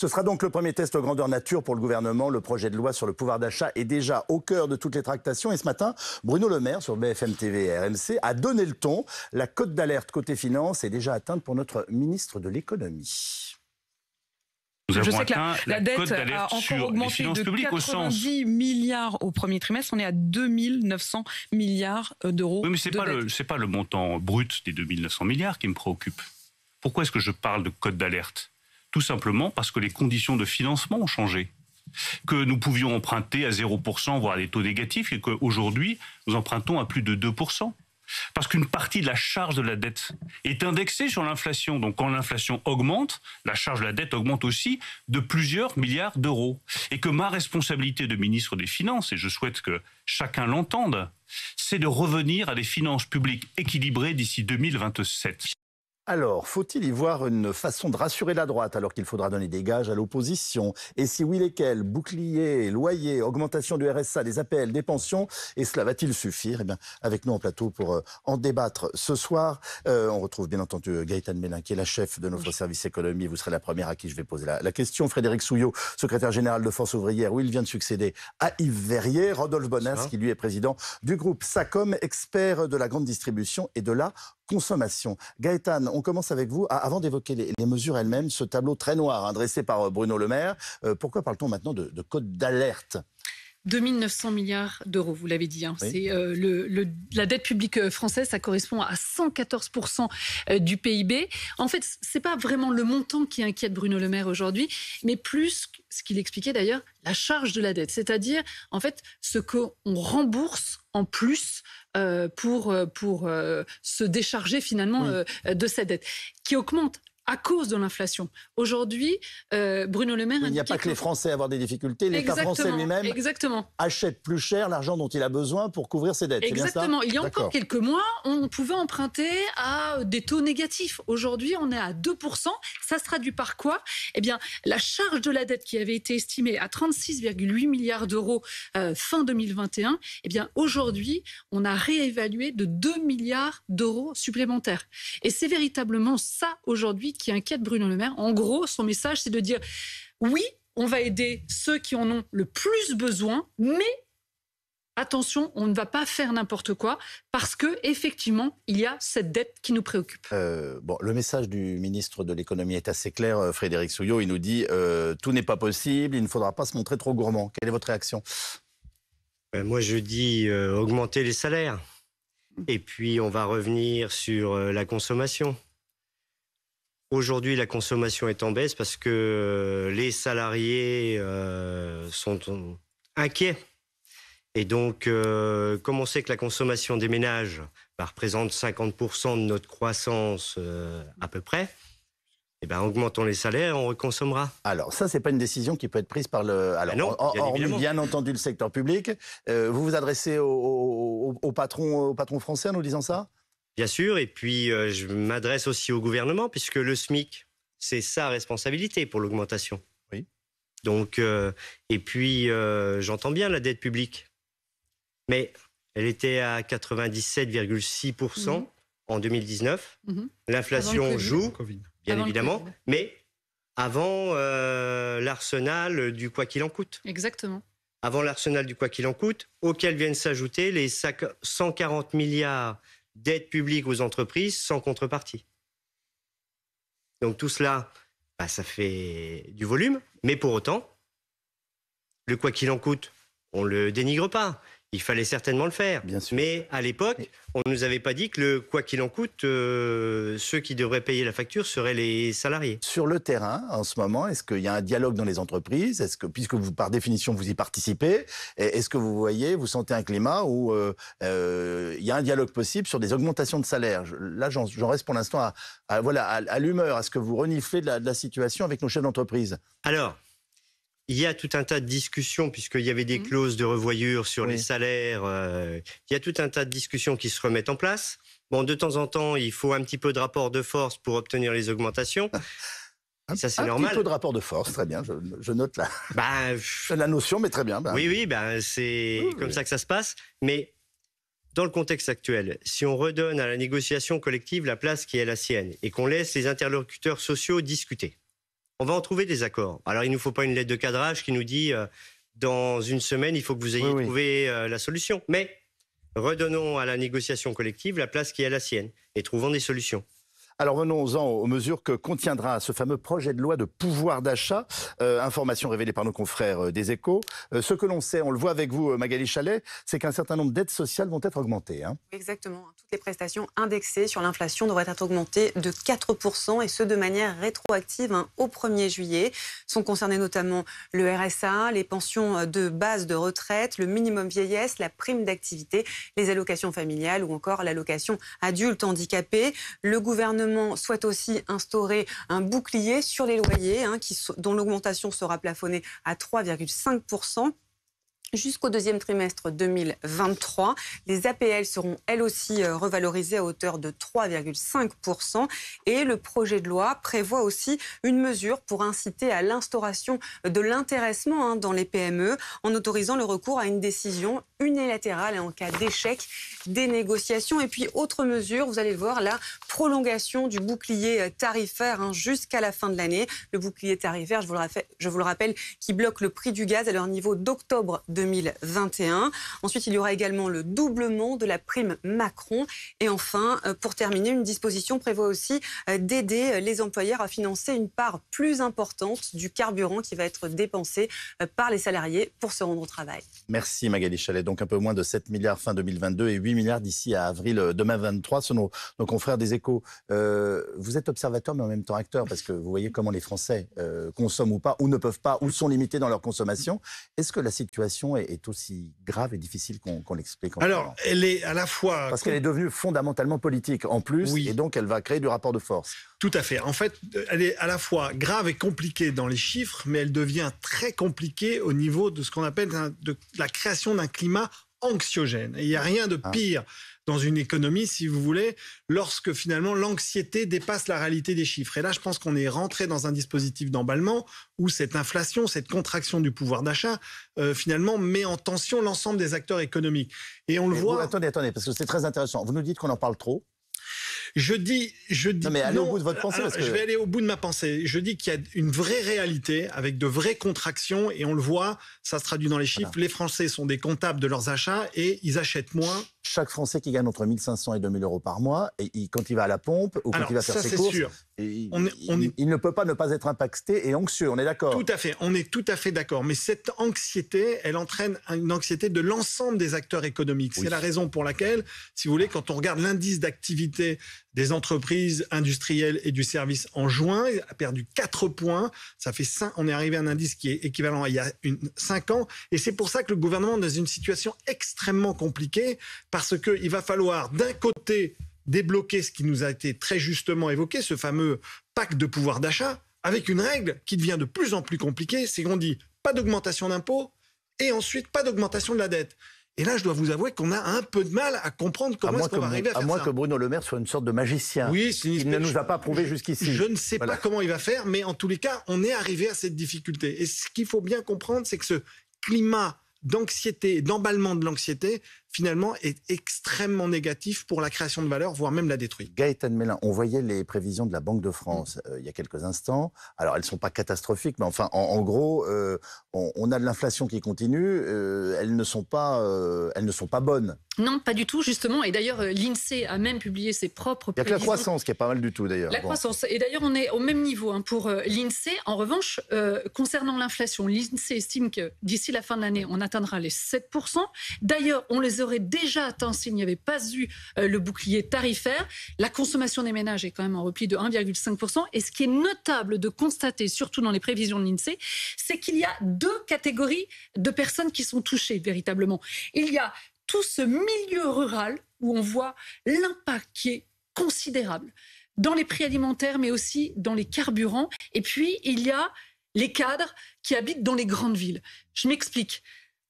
Ce sera donc le premier test grandeur nature pour le gouvernement. Le projet de loi sur le pouvoir d'achat est déjà au cœur de toutes les tractations. Et ce matin, Bruno Le Maire, sur BFM TV et RMC, a donné le ton. La cote d'alerte côté finance est déjà atteinte pour notre ministre de l'économie. Je sais que la dette a encore augmenté de 90 milliards au premier trimestre. On est à 2900 milliards d'euros. Oui, mais c'est pas le montant brut des 2900 milliards qui me préoccupe. Pourquoi est-ce que je parle de cote d'alerte ? Tout simplement parce que les conditions de financement ont changé. Que nous pouvions emprunter à 0%, voire à des taux négatifs, et qu'aujourd'hui, nous empruntons à plus de 2%. Parce qu'une partie de la charge de la dette est indexée sur l'inflation. Donc quand l'inflation augmente, la charge de la dette augmente aussi de plusieurs milliards d'euros. Et que ma responsabilité de ministre des Finances, et je souhaite que chacun l'entende, c'est de revenir à des finances publiques équilibrées d'ici 2027. Alors, faut-il y voir une façon de rassurer la droite alors qu'il faudra donner des gages à l'opposition? Et si oui, lesquels? Bouclier, loyer, augmentation du RSA, des APL, des pensions. Et cela va-t-il suffire? Eh bien, avec nous en plateau pour en débattre ce soir, on retrouve bien entendu Gaëtane Mélin, qui est la chef de notre service économie. Vous serez la première à qui je vais poser la question. Frédéric Souillot, secrétaire général de Force ouvrière, où il vient de succéder à Yves Verrier. Rodolphe Bonas, qui lui est président du groupe SACOM, expert de la grande distribution et de la consommation. Gaëtane, on commence avec vous. Avant d'évoquer les mesures elles-mêmes, ce tableau très noir dressé par Bruno Le Maire, pourquoi parle-t-on maintenant de code d'alerte ? 2900 milliards d'euros, vous l'avez dit. Oui. C'est la dette publique française, ça correspond à 114% du PIB. En fait, c'est pas vraiment le montant qui inquiète Bruno Le Maire aujourd'hui, mais plus, ce qu'il expliquait d'ailleurs, la charge de la dette. C'est-à-dire, en fait, ce qu'on rembourse en plus pour se décharger finalement de cette dette, qui augmente à cause de l'inflation. Aujourd'hui, Bruno Le Maire... Il n'y a pas que les Français à avoir des difficultés, l'État français lui-même achète plus cher l'argent dont il a besoin pour couvrir ses dettes. Exactement. C'est bien ça ? Il y a encore quelques mois, on pouvait emprunter à des taux négatifs. Aujourd'hui, on est à 2%. Ça se traduit par quoi ? Eh bien, la charge de la dette qui avait été estimée à 36,8 milliards d'euros fin 2021, eh bien, aujourd'hui, on a réévalué de 2 milliards d'euros supplémentaires. Et c'est véritablement ça, aujourd'hui, qui inquiète Bruno Le Maire. En gros, son message, c'est de dire oui, on va aider ceux qui en ont le plus besoin, mais attention, on ne va pas faire n'importe quoi parce que effectivement, il y a cette dette qui nous préoccupe. Le message du ministre de l'économie est assez clair, Frédéric Souillot. Il nous dit tout n'est pas possible, il ne faudra pas se montrer trop gourmand. Quelle est votre réaction ? Moi, je dis augmenter les salaires. Et puis, on va revenir sur la consommation. Aujourd'hui, la consommation est en baisse parce que les salariés sont inquiets. Et donc, comme on sait que la consommation des ménages représente 50% de notre croissance à peu près, eh ben, augmentons les salaires, on reconsommera. Alors, ça, c'est pas une décision qui peut être prise par le... Alors, non, hormis bien entendu le secteur public, vous vous adressez au patron français en nous disant ça ? Bien sûr, et puis je m'adresse aussi au gouvernement, puisque le SMIC, c'est sa responsabilité pour l'augmentation. Oui. Donc, et puis, j'entends bien la dette publique, mais elle était à 97,6% en 2019. L'inflation joue, bien évidemment, mais avant l'arsenal du quoi qu'il en coûte. Exactement. Avant l'arsenal du quoi qu'il en coûte, auquel viennent s'ajouter les 140 milliards d'aide publique aux entreprises sans contrepartie. Donc tout cela, ça fait du volume, mais pour autant, le quoi qu'il en coûte, on ne le dénigre pas. Il fallait certainement le faire. Bien sûr. Mais à l'époque, on ne nous avait pas dit que le quoi qu'il en coûte, ceux qui devraient payer la facture seraient les salariés. Sur le terrain, en ce moment, est-ce qu'il y a un dialogue dans les entreprises ? Est-ce que, puisque vous, par définition, vous y participez, est-ce que vous sentez un climat où il y a un dialogue possible sur des augmentations de salaire ? Là, j'en reste pour l'instant à l'humeur. Est-ce que vous reniflez de la situation avec nos chefs d'entreprise ? Alors, il y a tout un tas de discussions, puisqu'il y avait des clauses de revoyure sur les salaires. Il y a tout un tas de discussions qui se remettent en place. Bon, de temps en temps, il faut un petit peu de rapport de force pour obtenir les augmentations. Et ça, c'est normal. Un petit peu de rapport de force, très bien. Je note la notion, mais très bien. Oui, c'est comme ça que ça se passe. Mais dans le contexte actuel, si on redonne à la négociation collective la place qui est la sienne et qu'on laisse les interlocuteurs sociaux discuter, on va en trouver des accords. Alors, il ne nous faut pas une lettre de cadrage qui nous dit dans une semaine, il faut que vous ayez trouvé la solution. Mais redonnons à la négociation collective la place qui est la sienne et trouvons des solutions. Alors venons-en aux mesures que contiendra ce fameux projet de loi de pouvoir d'achat. Information révélée par nos confrères des Échos. Ce que l'on sait, on le voit avec vous Magali Chalet, c'est qu'un certain nombre d'aides sociales vont être augmentées. Exactement. Toutes les prestations indexées sur l'inflation devraient être augmentées de 4% et ce de manière rétroactive au 1er juillet. Sont concernés notamment le RSA, les pensions de base de retraite, le minimum vieillesse, la prime d'activité, les allocations familiales ou encore l'allocation adulte handicapé. Le gouvernement souhaite aussi instaurer un bouclier sur les loyers dont l'augmentation sera plafonnée à 3,5%. Jusqu'au deuxième trimestre 2023, les APL seront elles aussi revalorisées à hauteur de 3,5%. Et le projet de loi prévoit aussi une mesure pour inciter à l'instauration de l'intéressement dans les PME en autorisant le recours à une décision unilatérale en cas d'échec des négociations. Et puis, autre mesure, vous allez le voir, la prolongation du bouclier tarifaire jusqu'à la fin de l'année. Le bouclier tarifaire, je vous le rappelle, qui bloque le prix du gaz à leur niveau d'octobre 2021. Ensuite, il y aura également le doublement de la prime Macron. Et enfin, pour terminer, une disposition prévoit aussi d'aider les employeurs à financer une part plus importante du carburant qui va être dépensé par les salariés pour se rendre au travail. Merci Magali Chalet. Donc un peu moins de 7 milliards fin 2022 et 8 milliards d'ici à avril 2023. Ce sont nos confrères des Échos. Vous êtes observateur mais en même temps acteur parce que vous voyez comment les Français consomment ou pas, ou ne peuvent pas, ou sont limités dans leur consommation. Est-ce que la situation est aussi grave et difficile qu'on l'explique? Alors, elle est à la fois... Parce qu'elle est devenue fondamentalement politique en plus, et donc elle va créer du rapport de force. Tout à fait. En fait, elle est à la fois grave et compliquée dans les chiffres, mais elle devient très compliquée au niveau de ce qu'on appelle de la création d'un climat anxiogène. Et il n'y a rien de pire dans une économie, si vous voulez, lorsque finalement l'anxiété dépasse la réalité des chiffres. Et là, je pense qu'on est rentré dans un dispositif d'emballement où cette inflation, cette contraction du pouvoir d'achat, finalement met en tension l'ensemble des acteurs économiques. Et on le voit... Attendez, parce que c'est très intéressant. Vous nous dites qu'on en parle trop. Je dis non, mais allez au bout de votre pensée. Je vais aller au bout de ma pensée. Je dis qu'il y a une vraie réalité avec de vraies contractions et on le voit, ça se traduit dans les chiffres. Voilà. Les Français sont des comptables de leurs achats et ils achètent moins. Chaque Français qui gagne entre 1 500 et 2 000 euros par mois, et quand il va à la pompe ou quand il va faire ses courses, il ne peut pas ne pas être impacté et anxieux, on est d'accord? Tout à fait, on est tout à fait d'accord. Mais cette anxiété, elle entraîne une anxiété de l'ensemble des acteurs économiques. C'est la raison pour laquelle, si vous voulez, quand on regarde l'indice d'activité des entreprises industrielles et du service en juin, il a perdu 4 points. Ça fait 5, on est arrivé à un indice qui est équivalent à il y a 5 ans. Et c'est pour ça que le gouvernement est dans une situation extrêmement compliquée, parce qu'il va falloir d'un côté débloquer ce qui nous a été très justement évoqué, ce fameux pacte de pouvoir d'achat, avec une règle qui devient de plus en plus compliquée, c'est qu'on dit pas d'augmentation d'impôts et ensuite pas d'augmentation de la dette. Et là, je dois vous avouer qu'on a un peu de mal à comprendre comment est-ce qu'on va arriver à faire ça. À moins que Bruno Le Maire soit une sorte de magicien. Oui, il ne nous a pas prouvé jusqu'ici. Je ne sais pas comment il va faire, mais en tous les cas, on est arrivé à cette difficulté. Et ce qu'il faut bien comprendre, c'est que ce climat d'anxiété, d'emballement de l'anxiété, finalement, est extrêmement négatif pour la création de valeur, voire même la détruire. Gaëtan Mélin, on voyait les prévisions de la Banque de France il y a quelques instants. Alors, elles ne sont pas catastrophiques, mais enfin, en gros, on a de l'inflation qui continue. Elles ne sont pas bonnes. Non, pas du tout, justement. Et d'ailleurs, l'INSEE a même publié ses propres prévisions. Il n'y a que la croissance qui est pas mal du tout, d'ailleurs. La croissance. Et d'ailleurs, on est au même niveau pour l'INSEE. En revanche, concernant l'inflation, l'INSEE estime que d'ici la fin de l'année, on atteindra les 7%. D'ailleurs, on les aurait déjà atteints s'il n'y avait pas eu le bouclier tarifaire. La consommation des ménages est quand même en repli de 1,5%. Et ce qui est notable de constater, surtout dans les prévisions de l'INSEE, c'est qu'il y a 2 catégories de personnes qui sont touchées véritablement. Il y a tout ce milieu rural où on voit l'impact qui est considérable dans les prix alimentaires, mais aussi dans les carburants. Et puis, il y a les cadres qui habitent dans les grandes villes. Je m'explique.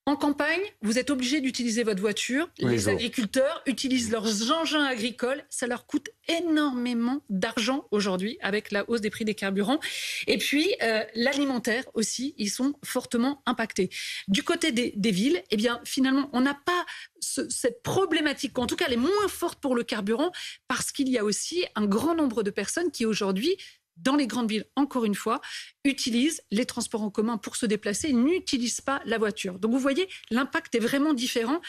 En campagne, vous êtes obligé d'utiliser votre voiture. Les agriculteurs utilisent leurs engins agricoles. Ça leur coûte énormément d'argent aujourd'hui avec la hausse des prix des carburants. Et puis, l'alimentaire aussi, ils sont fortement impactés. Du côté des villes, eh bien, finalement, on n'a pas cette problématique, en tout cas, elle est moins forte pour le carburant parce qu'il y a aussi un grand nombre de personnes qui aujourd'hui dans les grandes villes, encore une fois, utilisent les transports en commun pour se déplacer, n'utilisent pas la voiture. Donc vous voyez, l'impact est vraiment différent.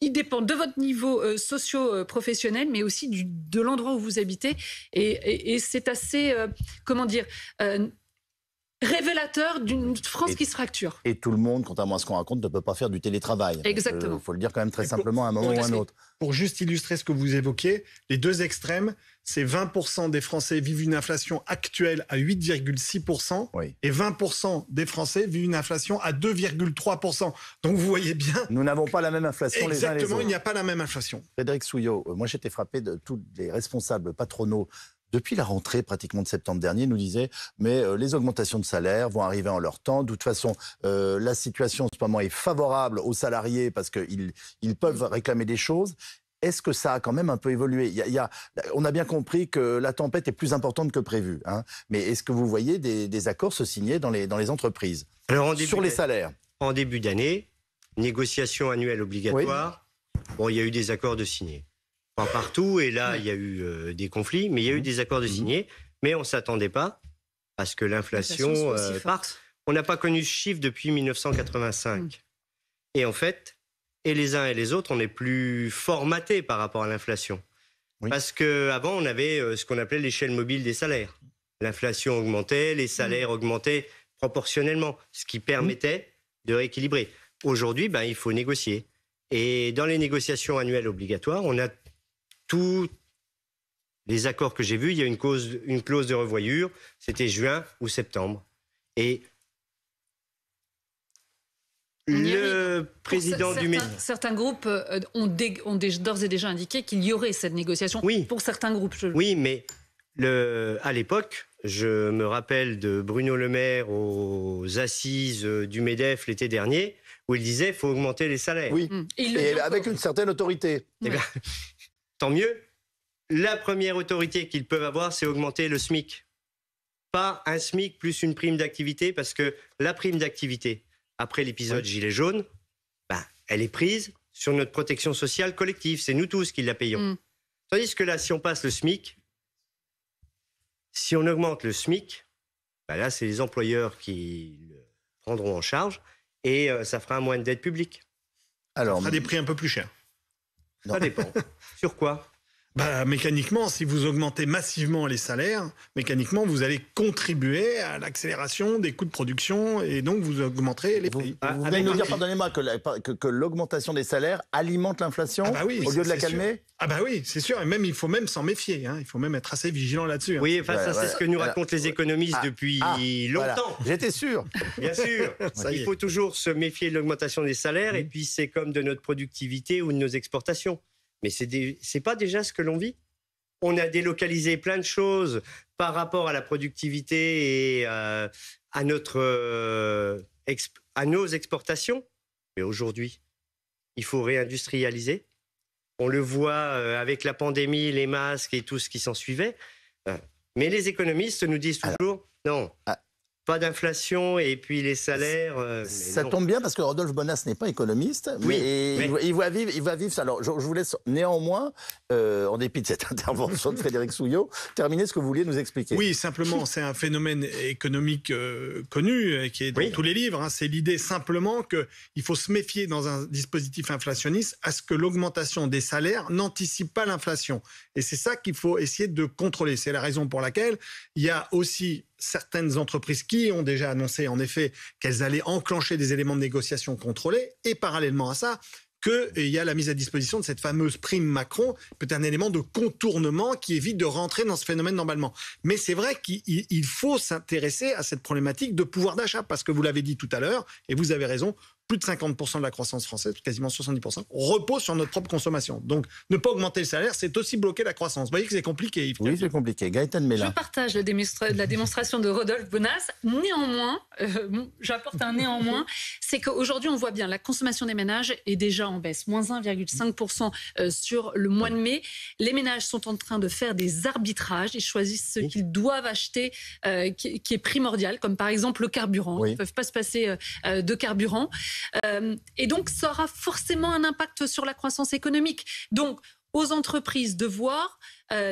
Il dépend de votre niveau socio-professionnel, mais aussi de l'endroit où vous habitez. Et c'est assez, révélateur d'une France qui se fracture. Et tout le monde, contrairement à ce qu'on raconte, ne peut pas faire du télétravail. Exactement. Il faut le dire quand même très simplement à un moment ou à un autre. Pour juste illustrer ce que vous évoquez, les deux extrêmes, c'est 20% des Français vivent une inflation actuelle à 8,6% et 20% des Français vivent une inflation à 2,3%. Donc vous voyez bien... Nous n'avons pas la même inflation les uns et les autres. Exactement, il n'y a pas la même inflation. Frédéric Souillot, moi j'étais frappé de tous les responsables patronaux depuis la rentrée pratiquement de septembre dernier, nous disaient mais les augmentations de salaire vont arriver en leur temps. De toute façon, la situation en ce moment est favorable aux salariés parce qu'ils peuvent réclamer des choses. Est-ce que ça a quand même un peu évolué ? On a bien compris que la tempête est plus importante que prévu. Hein, mais est-ce que vous voyez des accords se signer dans les entreprises sur les salaires ? En début d'année, négociation annuelle obligatoire, il y a eu des accords de signés. Pas partout, et là, il y a eu des conflits, mais il y a eu des accords de signés. Mais on ne s'attendait pas à ce que l'inflation parte. On n'a pas connu ce chiffre depuis 1985. Et en fait, et les uns et les autres, on est plus formatés par rapport à l'inflation. Parce qu'avant, on avait ce qu'on appelait l'échelle mobile des salaires. L'inflation augmentait, les salaires augmentaient proportionnellement, ce qui permettait de rééquilibrer. Aujourd'hui, il faut négocier. Et dans les négociations annuelles obligatoires, on a tous les accords que j'ai vus, il y a une clause de revoyure, c'était juin ou septembre. Et le président du MEDEF... Certains groupes ont d'ores et déjà indiqué qu'il y aurait cette négociation pour certains groupes. Oui, mais à l'époque, je me rappelle de Bruno Le Maire aux assises du MEDEF l'été dernier, où il disait qu'il faut augmenter les salaires. Oui, et avec une certaine autorité. Tant mieux. La première autorité qu'ils peuvent avoir, c'est augmenter le SMIC. Pas un SMIC plus une prime d'activité, parce que la prime d'activité, après l'épisode Gilets jaunes, elle est prise sur notre protection sociale collective. C'est nous tous qui la payons. Tandis que là, si on passe le SMIC, si on augmente le SMIC, là, c'est les employeurs qui le prendront en charge et ça fera moins de dette publique. Alors, ça fera des prix un peu plus chers. Ça dépend. Sur quoi ? Mécaniquement, si vous augmentez massivement les salaires, mécaniquement, vous allez contribuer à l'accélération des coûts de production et donc vous augmenterez les prix. Vous venez de nous dire, pardonnez-moi, que l'augmentation des salaires alimente l'inflation au lieu de la calmer ? Oui, c'est sûr. Et même, il faut même s'en méfier. Hein. Il faut même être assez vigilant là-dessus. Oui, ça c'est ce que nous racontent les économistes depuis longtemps. Voilà. J'étais sûr. Bien sûr. Il faut toujours se méfier de l'augmentation des salaires et puis c'est comme de notre productivité ou de nos exportations. Mais c'est pas déjà ce que l'on vit. On a délocalisé plein de choses par rapport à la productivité et à nos exportations. Mais aujourd'hui, il faut réindustrialiser. On le voit avec la pandémie, les masques et tout ce qui s'en suivait. Mais les économistes nous disent toujours non. Pas d'inflation et puis les salaires... ça tombe bien parce que Rodolphe Bonas n'est pas économiste, mais il va vivre ça. Alors, je vous laisse néanmoins, en dépit de cette intervention de Frédéric Souillot, terminer ce que vous vouliez nous expliquer. Oui, simplement, c'est un phénomène économique connu, qui est dans tous les livres. Hein. C'est l'idée simplement qu'il faut se méfier dans un dispositif inflationniste à ce que l'augmentation des salaires n'anticipe pas l'inflation. Et c'est ça qu'il faut essayer de contrôler. C'est la raison pour laquelle il y a aussi certaines entreprises qui ont déjà annoncé en effet qu'elles allaient enclencher des éléments de négociation contrôlés et parallèlement à ça, qu'il y a la mise à disposition de cette fameuse prime Macron, peut-être un élément de contournement qui évite de rentrer dans ce phénomène normalement. Mais c'est vrai qu'il faut s'intéresser à cette problématique de pouvoir d'achat, parce que vous l'avez dit tout à l'heure, et vous avez raison, plus de 50% de la croissance française, quasiment 70%, repose sur notre propre consommation. Donc, ne pas augmenter le salaire, c'est aussi bloquer la croissance. Vous voyez que c'est compliqué, Yves. Oui, c'est compliqué. Gaëtane Mella. Je partage la démonstration de Rodolphe Bonas. Néanmoins, j'apporte un néanmoins, c'est qu'aujourd'hui, on voit bien, la consommation des ménages est déjà en baisse, moins 1,5% sur le mois de mai. Les ménages sont en train de faire des arbitrages. Ils choisissent ce qu'ils doivent acheter, qui est primordial, comme par exemple le carburant. Ils ne peuvent pas se passer de carburant. Et donc, ça aura forcément un impact sur la croissance économique. Donc, aux entreprises de voir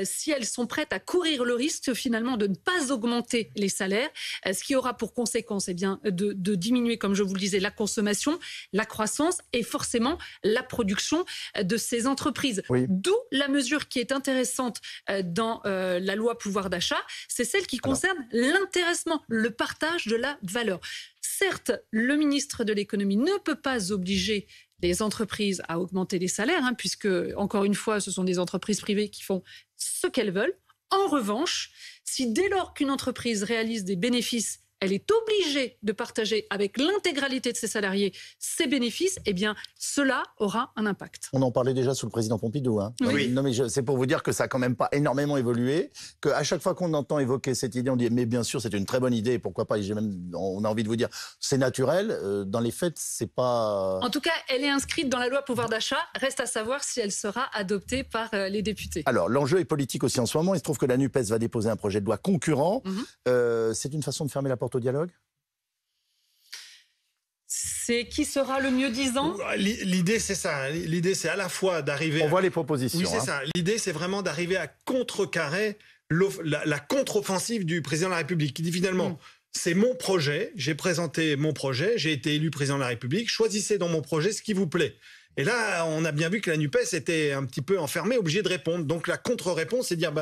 si elles sont prêtes à courir le risque finalement de ne pas augmenter les salaires, ce qui aura pour conséquence de diminuer, comme je vous le disais, la consommation, la croissance et forcément la production de ces entreprises. Oui. D'où la mesure qui est intéressante dans la loi pouvoir d'achat, c'est celle qui concerne l'intéressement, le partage de la valeur. Certes, le ministre de l'économie ne peut pas obliger les entreprises à augmenter les salaires, puisque, encore une fois, ce sont des entreprises privées qui font ce qu'elles veulent. En revanche, si dès lors qu'une entreprise réalise des bénéfices, elle est obligée de partager avec l'intégralité de ses salariés ses bénéfices, eh bien, cela aura un impact. On en parlait déjà sous le président Pompidou. Oui. Non, mais c'est pour vous dire que ça n'a quand même pas énormément évolué, qu'à chaque fois qu'on entend évoquer cette idée, on dit « mais bien sûr, c'est une très bonne idée, pourquoi pas ?» On a envie de vous dire « c'est naturel », dans les faits, c'est pas... En tout cas, elle est inscrite dans la loi pouvoir d'achat. Reste à savoir si elle sera adoptée par les députés. Alors, l'enjeu est politique aussi en ce moment. Il se trouve que la NUPES va déposer un projet de loi concurrent. C'est une façon de fermer la porte au dialogue ? C'est qui sera le mieux disant ? L'idée, c'est ça. L'idée, c'est à la fois d'arriver... On voit les propositions. Oui, c'est ça. L'idée, c'est vraiment d'arriver à contrecarrer la contre-offensive du président de la République, qui dit finalement... C'est mon projet, j'ai présenté mon projet, j'ai été élu président de la République, choisissez dans mon projet ce qui vous plaît. Et là, on a bien vu que la NUPES était un petit peu enfermée, obligée de répondre. Donc la contre-réponse, c'est de dire,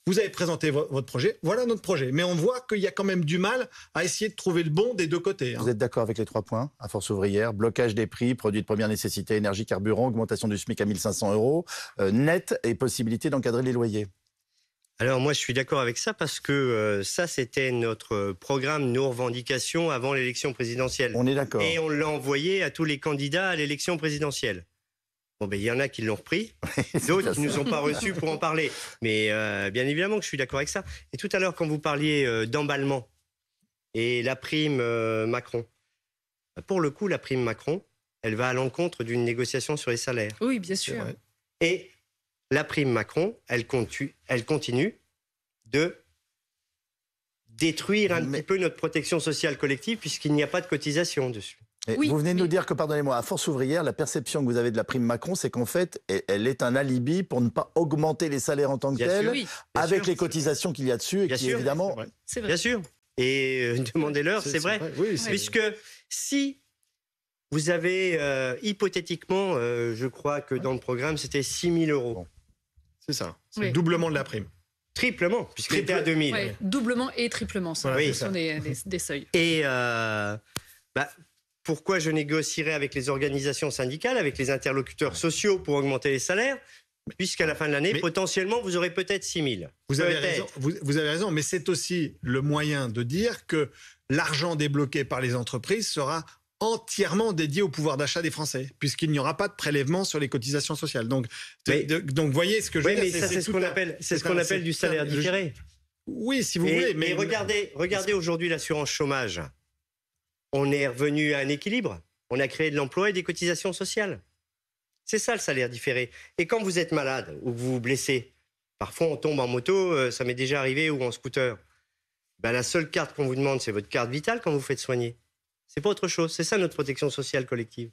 vous avez présenté votre projet, voilà notre projet. Mais on voit qu'il y a quand même du mal à essayer de trouver le bon des deux côtés. Vous êtes d'accord avec les 3 points, à Force ouvrière, blocage des prix, produits de première nécessité, énergie, carburant, augmentation du SMIC à 1 500 €, net et possibilité d'encadrer les loyers. Alors moi, je suis d'accord avec ça parce que ça, c'était notre programme, nos revendications avant l'élection présidentielle. On est d'accord. Et on l'a envoyé à tous les candidats à l'élection présidentielle. Bon, il y en a qui l'ont repris, d'autres qui ne nous ont pas reçus pour en parler. Mais bien évidemment que je suis d'accord avec ça. Et tout à l'heure, quand vous parliez d'emballement et la prime Macron, pour le coup, la prime Macron, elle va à l'encontre d'une négociation sur les salaires. Oui, bien sûr. Et la prime Macron, elle continue de détruire un petit peu notre protection sociale collective puisqu'il n'y a pas de cotisation dessus. Oui, vous venez de nous dire que, pardonnez-moi, à Force ouvrière, la perception que vous avez de la prime Macron, c'est qu'en fait, elle est un alibi pour ne pas augmenter les salaires en tant que tels, avec les cotisations qu'il y a dessus, et qui évidemment... C'est vrai. Bien sûr. Et demandez-leur, c'est vrai. Oui, puisque si vous avez, hypothétiquement, je crois que dans le programme, c'était 6 000 €. Bon. C'est ça. C'est le doublement de la prime. Triplement, puisqu'il était à 2 000. Oui, doublement et triplement, ça. Ce sont des seuils. Et pourquoi je négocierais avec les organisations syndicales, avec les interlocuteurs sociaux pour augmenter les salaires, puisqu'à la fin de l'année, potentiellement, vous aurez peut-être 6 000. Vous avez raison, mais c'est aussi le moyen de dire que l'argent débloqué par les entreprises sera entièrement dédié au pouvoir d'achat des Français, puisqu'il n'y aura pas de prélèvement sur les cotisations sociales. Donc, voyez ce que je veux dire. Mais ça, c'est ce qu'on appelle du salaire différé. Oui, si vous voulez. Mais regardez aujourd'hui l'assurance chômage. On est revenu à un équilibre. On a créé de l'emploi et des cotisations sociales. C'est ça le salaire différé. Et quand vous êtes malade ou que vous vous blessez, parfois on tombe en moto, ça m'est déjà arrivé, ou en scooter. La seule carte qu'on vous demande, c'est votre carte vitale quand vous faites soigner. C'est pas autre chose. C'est ça notre protection sociale collective.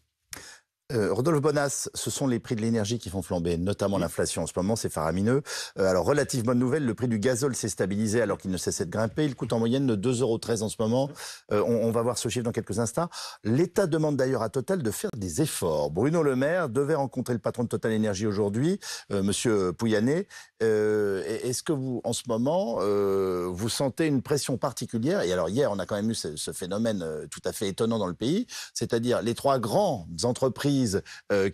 Rodolphe Bonas, ce sont les prix de l'énergie qui font flamber, notamment l'inflation en ce moment, c'est faramineux. Alors, relative bonne nouvelle, le prix du gazole s'est stabilisé alors qu'il ne cessait de grimper. Il coûte en moyenne 2,13 € en ce moment. On va voir ce chiffre dans quelques instants. L'État demande d'ailleurs à Total de faire des efforts. Bruno Le Maire devait rencontrer le patron de Total Énergie aujourd'hui, Monsieur Pouyanné. Est-ce que vous, en ce moment, vous sentez une pression particulière? Et alors, hier, on a quand même eu ce phénomène tout à fait étonnant dans le pays, c'est-à-dire les 3 grandes entreprises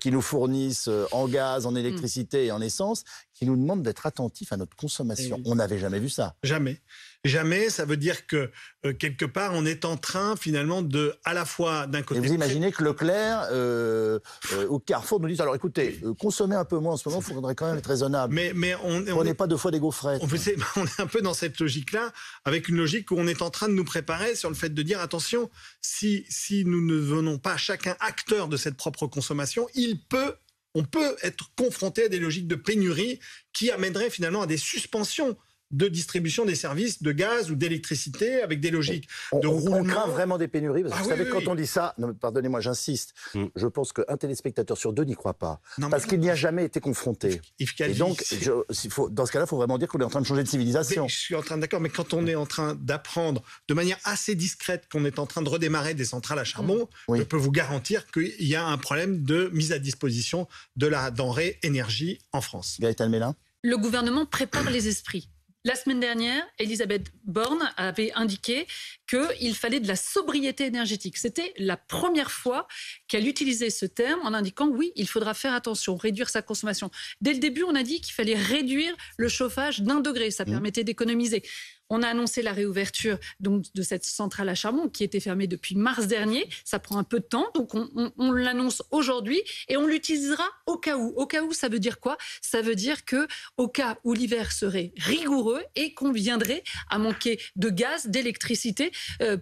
qui nous fournissent en gaz, en électricité et en essence, qui nous demandent d'être attentifs à notre consommation. On n'avait jamais vu ça. Jamais. Jamais, ça veut dire que quelque part, on est en train finalement de, à la fois d'un côté... Et vous imaginez que Leclerc ou Carrefour nous disent, alors écoutez, consommez un peu moins en ce moment, il faudrait quand même être raisonnable. Mais on n'est pas 2 fois des gaufrettes. On est un peu dans cette logique-là, avec une logique où on est en train de nous préparer sur le fait de dire, attention, si nous ne devenons pas chacun acteur de cette propre consommation, on peut être confronté à des logiques de pénurie qui amèneraient finalement à des suspensions de distribution des services de gaz ou d'électricité avec des logiques de roulement. On craint vraiment des pénuries, parce que vous savez, oui, quand oui. on dit ça, pardonnez-moi, j'insiste, je pense qu'un téléspectateur sur deux n'y croit pas, Non, parce qu'il n'y a jamais été confronté. Et donc, dans ce cas-là, il faut vraiment dire qu'on est en train de changer de civilisation. Je suis en train d'accord, mais quand on est en train d'apprendre de manière assez discrète qu'on est en train de redémarrer des centrales à charbon, je peux vous garantir qu'il y a un problème de mise à disposition de la denrée énergie en France. Gaëtan Mélin ? Le gouvernement prépare les esprits. La semaine dernière, Elisabeth Borne avait indiqué qu'il fallait de la sobriété énergétique. C'était la première fois qu'elle utilisait ce terme en indiquant oui, il faudra faire attention, réduire sa consommation. Dès le début, on a dit qu'il fallait réduire le chauffage d'1 degré. Ça permettait d'économiser. On a annoncé la réouverture donc, de cette centrale à charbon qui était fermée depuis mars dernier. Ça prend un peu de temps, donc on l'annonce aujourd'hui et on l'utilisera au cas où. Au cas où, ça veut dire quoi? Ça veut dire qu'au cas où l'hiver serait rigoureux et qu'on viendrait à manquer de gaz, d'électricité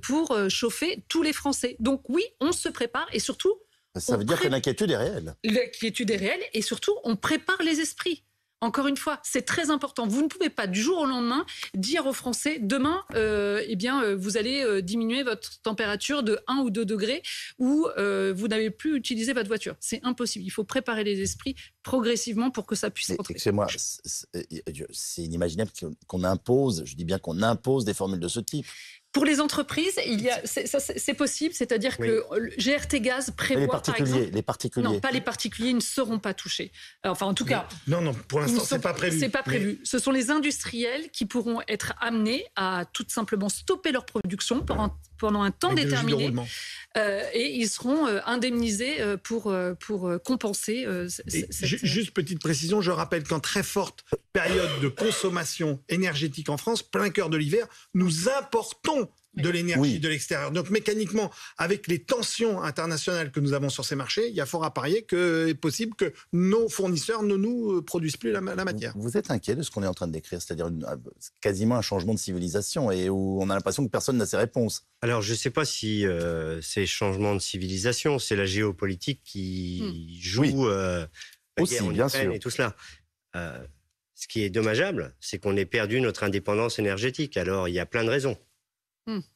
pour chauffer tous les Français. Donc oui, on se prépare et surtout... Ça veut dire que l'inquiétude est réelle. L'inquiétude est réelle et surtout, on prépare les esprits. Encore une fois, c'est très important. Vous ne pouvez pas du jour au lendemain dire aux Français demain, vous allez diminuer votre température de 1 ou 2 degrés ou vous n'avez plus utilisé votre voiture. C'est impossible. Il faut préparer les esprits progressivement pour que ça puisse rentrer. Excusez-moi, c'est inimaginable qu'on impose, je dis bien qu'on impose des formules de ce type. Pour les entreprises, c'est possible, c'est-à-dire que GRT Gaz prévoit, par exemple... Les particuliers. Non, pas les particuliers, ils ne seront pas touchés. Enfin, en tout cas... Non, pour l'instant, c'est pas prévu. C'est pas prévu. Ce sont les industriels qui pourront être amenés à tout simplement stopper leur production pendant un temps déterminé. Et ils seront indemnisés pour compenser Juste petite précision, je rappelle qu'en très forte période de consommation énergétique en France, plein cœur de l'hiver, nous importons de l'énergie de l'extérieur. Donc mécaniquement, avec les tensions internationales que nous avons sur ces marchés, il y a fort à parier qu'il est possible que nos fournisseurs ne nous produisent plus la matière. Vous êtes inquiet de ce qu'on est en train de décrire, c'est-à-dire quasiment un changement de civilisation et où on a l'impression que personne n'a ses réponses. Alors je ne sais pas si c'est changement de civilisation, c'est la géopolitique qui joue la guerre en Ukraine et tout cela. Ce qui est dommageable, c'est qu'on ait perdu notre indépendance énergétique. Alors il y a plein de raisons.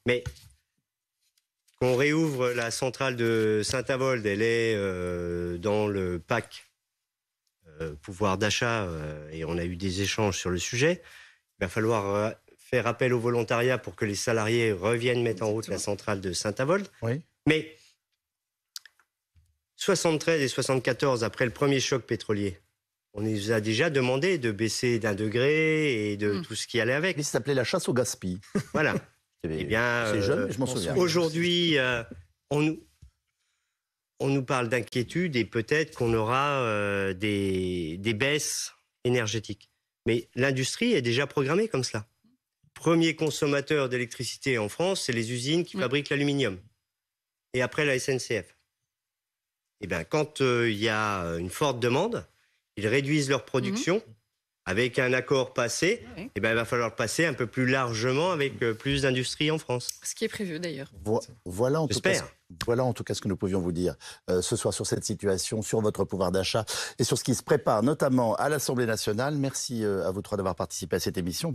Mais qu'on réouvre la centrale de Saint-Avold, elle est dans le PAC pouvoir d'achat et on a eu des échanges sur le sujet. Il va falloir faire appel au volontariat pour que les salariés reviennent mettre en route la centrale de Saint-Avold. Oui. Mais 73 et 74, après le premier choc pétrolier, on nous a déjà demandé de baisser d'1 degré et de tout ce qui allait avec. Ça s'appelait la chasse au gaspille. Voilà. Eh bien, c'est jeune, mais je m'en souviens. Aujourd'hui, on nous parle d'inquiétude et peut-être qu'on aura des baisses énergétiques. Mais l'industrie est déjà programmée comme cela. Premier consommateur d'électricité en France, c'est les usines qui fabriquent l'aluminium. Et après, la SNCF. Eh bien, quand il y a une forte demande, ils réduisent leur production. Avec un accord passé, il va falloir le passer un peu plus largement avec plus d'industrie en France. Ce qui est prévu d'ailleurs. Voilà en tout cas ce que nous pouvions vous dire ce soir sur cette situation, sur votre pouvoir d'achat et sur ce qui se prépare notamment à l'Assemblée nationale. Merci à vous trois d'avoir participé à cette émission.